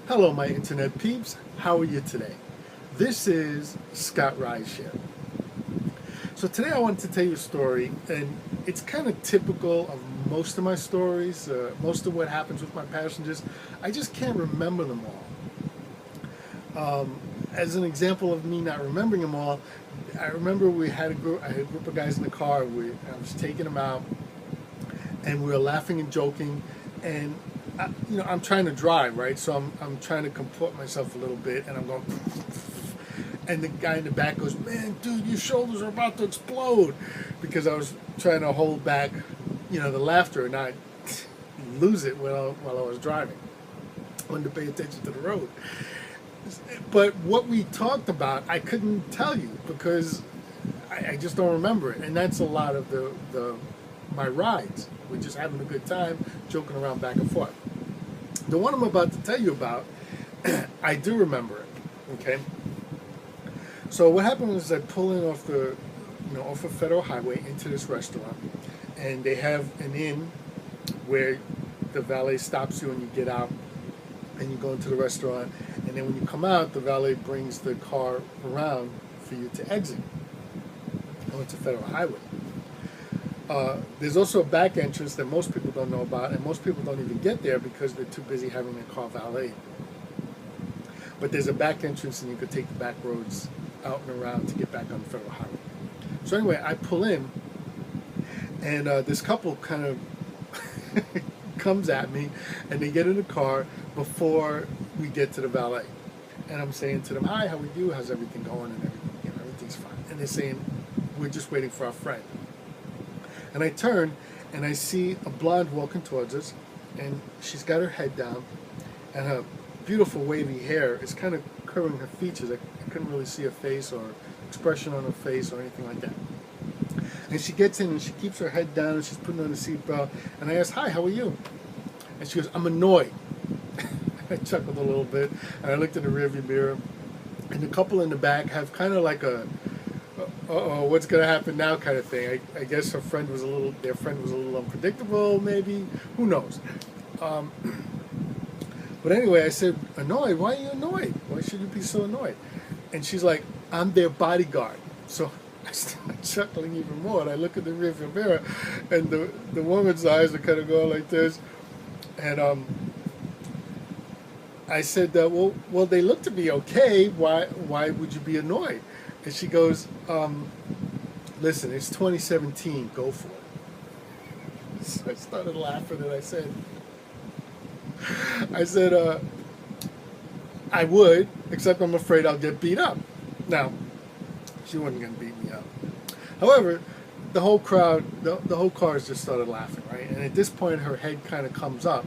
Hello, my internet peeps. How are you today? This is Scott Rideshare. So today I wanted to tell you a story, and it's kind of typical of most of my stories, most of what happens with my passengers. I just can't remember them all. As an example of me not remembering them all, I remember I had a group of guys in the car. I was taking them out, and we were laughing and joking, and I'm trying to drive, right? So I'm trying to comport myself a little bit, and I'm going, and the guy in the back goes, "Man, dude, your shoulders are about to explode," because I was trying to hold back, the laughter and not lose it while I was driving. I wanted to pay attention to the road. But what we talked about, I couldn't tell you because I just don't remember it, and that's a lot of the my rides. We're just having a good time, joking around back and forth. The one I'm about to tell you about, I do remember it. Okay. So what happened was I pull in off a federal highway into this restaurant, and they have an inn where the valet stops you and you get out, and you go into the restaurant, and then when you come out, the valet brings the car around for you to exit onto federal highway. There's also a back entrance that most people don't know about, and most people don't even get there because they're too busy having their car valeted. But there's a back entrance, and you could take the back roads out and around to get back on the federal highway. So anyway, I pull in, and this couple kind of comes at me, and they get in the car before we get to the valet. And I'm saying to them, "Hi, how are you? How's everything going?" And everything's fine. And they're saying, "We're just waiting for our friend." And I turn, and I see a blonde walking towards us, and she's got her head down, and her beautiful wavy hair is kind of covering her features. I couldn't really see her face or expression on her face or anything like that. And she gets in, and she keeps her head down, and she's putting on a seatbelt. And I asked, "Hi, how are you?" And she goes, "I'm annoyed." I chuckled a little bit, and I looked in the rearview mirror, and the couple in the back have kind of like a uh-oh, what's going to happen now kind of thing. I guess their friend was a little unpredictable, maybe. Who knows? Um, but anyway, I said, "Annoyed? Why are you annoyed? Why should you be so annoyed?" And she's like, "I'm their bodyguard." So I start chuckling even more, and I look at the rearview mirror, and the woman's eyes are kind of going like this. And I said, well, they look to be okay. Why would you be annoyed?" And she goes, "Listen, it's 2017. Go for it." So I started laughing, and I said, "I would, except I'm afraid I'll get beat up." Now, she wasn't going to beat me up. However, the whole crowd, the whole cars just started laughing, right? And at this point, her head kind of comes up,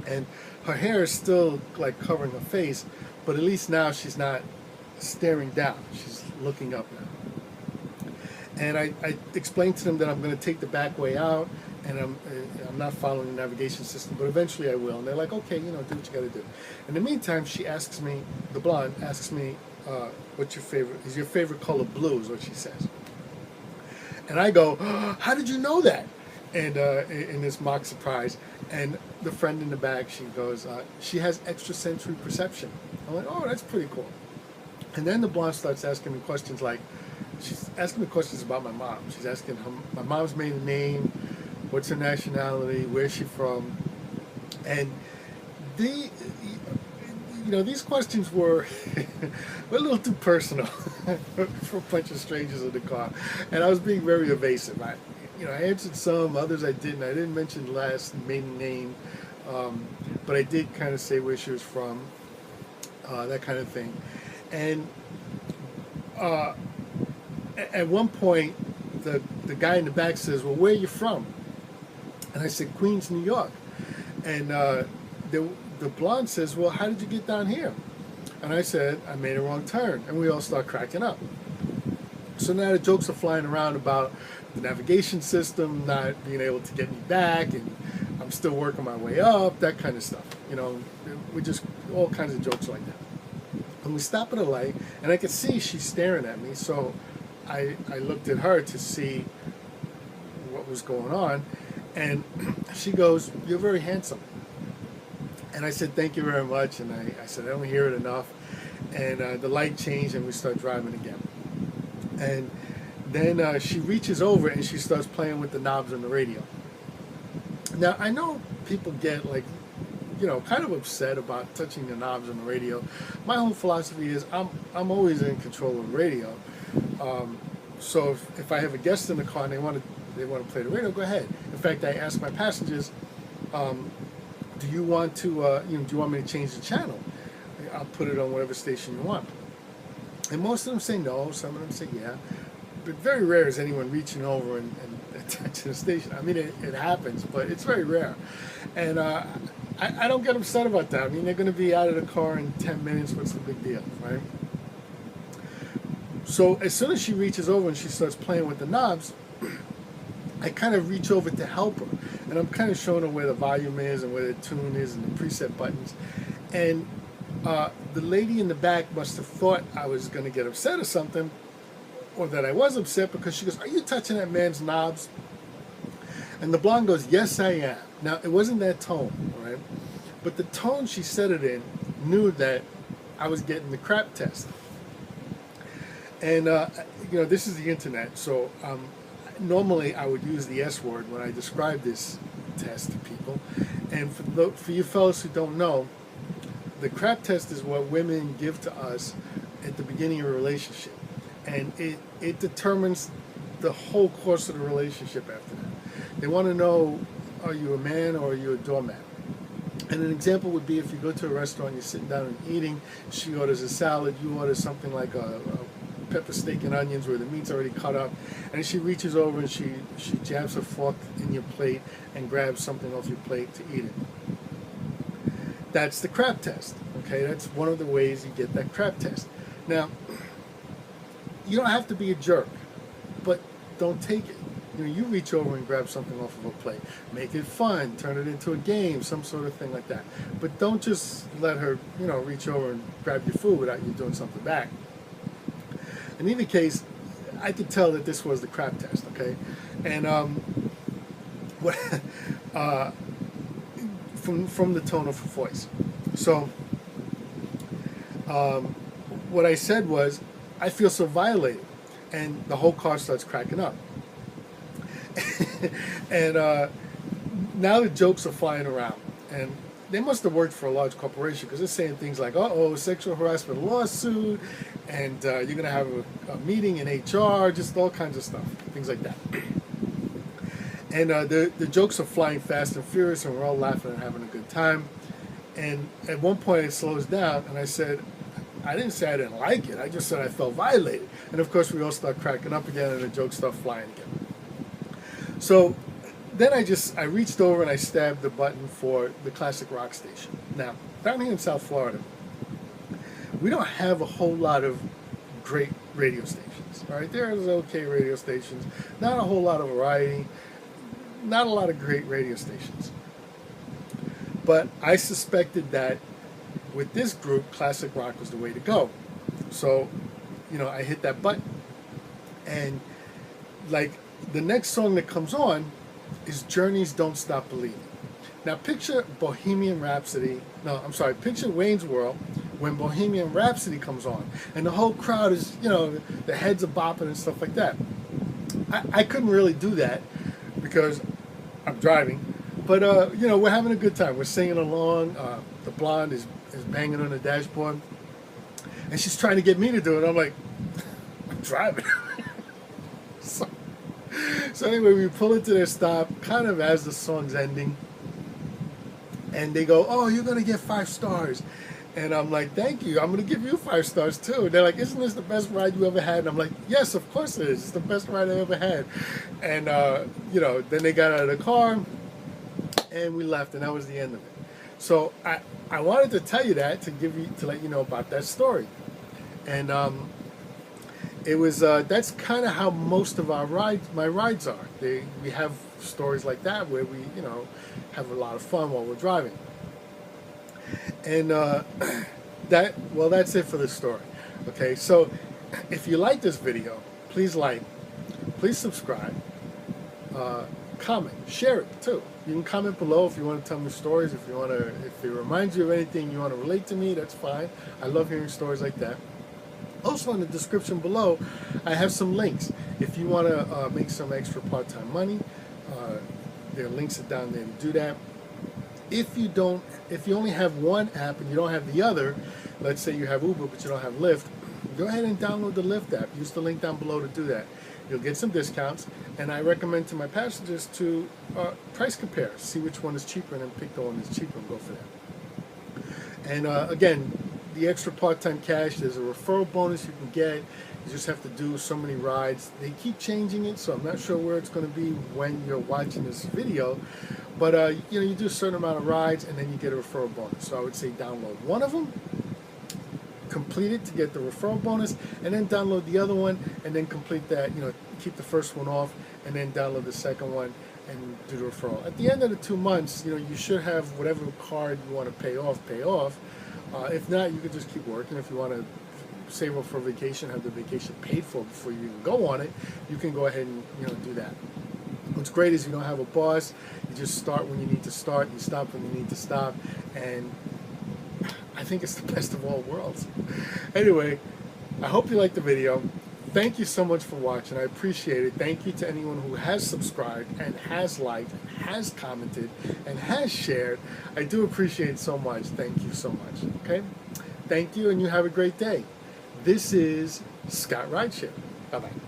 and her hair is still like covering her face, but at least now she's not staring down. She's looking up now. And I explained to them that I'm going to take the back way out, and I'm not following the navigation system, but eventually I will. And they're like, "Okay, do what you got to do." In the meantime, the blonde asks me, "What's your favorite? Is your favorite color blue?" Is what she says. And I go, "How did you know that?" And in this mock surprise, and the friend in the back, she goes, "She has extrasensory perception." I'm like, "Oh, that's pretty cool." And then the blonde starts asking me questions like, she's asking me questions about my mom. She's asking my mom's maiden name, what's her nationality, where's she from, and these questions were a little too personal for a bunch of strangers in the car, and I was being very evasive. I answered some, others I didn't. I didn't mention the last maiden name, but I did kind of say where she was from, that kind of thing. And at one point, the guy in the back says, "Well, where are you from?" And I said, "Queens, New York." And the blonde says, "Well, how did you get down here?" And I said, "I made a wrong turn." And we all start cracking up. So now the jokes are flying around about the navigation system not being able to get me back, and I'm still working my way up, that kind of stuff. We just, all kinds of jokes like that. And we stop at a light, and I could see she's staring at me, so I looked at her to see what was going on, and she goes, "You're very handsome." And I said, thank you very much. And I said, I don't hear it enough. And the light changed and we start driving again. And then she reaches over and she starts playing with the knobs on the radio. Now, I know people get like, kind of upset about touching the knobs on the radio. My whole philosophy is I'm always in control of the radio. So if I have a guest in the car and they want to play the radio, go ahead. In fact, I ask my passengers, do you want to do you want me to change the channel? I'll put it on whatever station you want. And most of them say no. Some of them say yeah. But very rare is anyone reaching over and touching the station. I mean, it happens, but it's very rare. And I don't get upset about that. I mean, they're going to be out of the car in 10 minutes. What's the big deal, right? So as soon as she reaches over and she starts playing with the knobs, I kind of reach over to help her. And I'm kind of showing her where the volume is and where the tune is and the preset buttons. And the lady in the back must have thought I was going to get upset or something, or that I was upset, because she goes, "Are you touching that man's knobs?" And the blonde goes, "Yes, I am." Now, it wasn't that tone, right? But the tone she said it in knew that I was getting the crap test. And, this is the internet, so normally I would use the S word when I describe this test to people. And for you fellas who don't know, the crap test is what women give to us at the beginning of a relationship. And it determines the whole course of the relationship after that. They want to know, are you a man or are you a doormat? And an example would be if you go to a restaurant, you're sitting down and eating, she orders a salad, you order something like a pepper steak and onions where the meat's already cut up, and she reaches over and she jabs her fork in your plate and grabs something off your plate to eat it. That's the crap test, okay? That's one of the ways you get that crap test. Now, you don't have to be a jerk, but don't take it. You reach over and grab something off of a plate. Make it fun. Turn it into a game, some sort of thing like that. But don't just let her, reach over and grab your food without you doing something back. In either case, I could tell that this was the crap test, okay? And from the tone of her voice. So what I said was, I feel so violated, and the whole car starts cracking up. And now the jokes are flying around, and they must have worked for a large corporation, because they're saying things like, "Uh-oh, sexual harassment lawsuit," and you're going to have a meeting in HR, just all kinds of stuff, things like that. And the jokes are flying fast and furious, and we're all laughing and having a good time. And at one point it slows down, and I said, I didn't say I didn't like it, I just said I felt violated. And of course we all start cracking up again, and the jokes start flying again. So then I reached over and I stabbed the button for the classic rock station. Now, down here in South Florida, we don't have a whole lot of great radio stations, right? There's okay radio stations, not a whole lot of variety, not a lot of great radio stations. But I suspected that with this group, classic rock was the way to go. So, I hit that button. And like the next song that comes on is Journey's Don't Stop Believing. Now picture picture Wayne's World when Bohemian Rhapsody comes on, and the whole crowd is, the heads are bopping and stuff like that. I couldn't really do that because I'm driving, but we're having a good time. We're singing along. The blonde is banging on the dashboard, and she's trying to get me to do it. I'm like, I'm driving. So anyway, we pull into their stop, kind of as the song's ending, and they go, "Oh, you're gonna get 5 stars." And I'm like, "Thank you. I'm gonna give you 5 stars too." And they're like, "Isn't this the best ride you ever had?" And I'm like, "Yes, of course it is. It's the best ride I ever had." And then they got out of the car, and we left, and that was the end of it. So I wanted to tell you that to let you know about that story, and it was that's kind of how most of my rides are. We have stories like that where we have a lot of fun while we're driving. And that's it for this story. Okay, so if you like this video, please subscribe, comment, share it too. you can comment below if you want to tell me stories. If it reminds you of anything you want to relate to me, that's fine. I love hearing stories like that. Also, in the description below, I have some links. If you want to make some extra part-time money, there are links down there to do that. If you only have one app and you don't have the other, let's say you have Uber but you don't have Lyft, go ahead and download the Lyft app. Use the link down below to do that. You'll get some discounts, and I recommend to my passengers to price compare, see which one is cheaper, and then pick the one that's cheaper and go for that. And again, the extra part-time cash, there's a referral bonus you can get. You just have to do so many rides. They keep changing it, so I'm not sure where it's going to be when you're watching this video. But you do a certain amount of rides, and then you get a referral bonus. So I would say download one of them, complete it to get the referral bonus, and then download the other one, and then complete that. Keep the first one off, and then download the second one and do the referral. At the end of the 2 months, you should have whatever card you want to pay off. If not, you can just keep working. If you want to save up for vacation, have the vacation paid for before you even go on it, you can go ahead and do that. What's great is you don't have a boss. You just start when you need to start. You stop when you need to stop, and I think it's the best of all worlds. Anyway, I hope you liked the video. Thank you so much for watching. I appreciate it. Thank you to anyone who has subscribed and has liked, and has commented, and has shared. I do appreciate it so much. Thank you so much. Okay? Thank you, and you have a great day. This is Scott Rideshare. Bye-bye.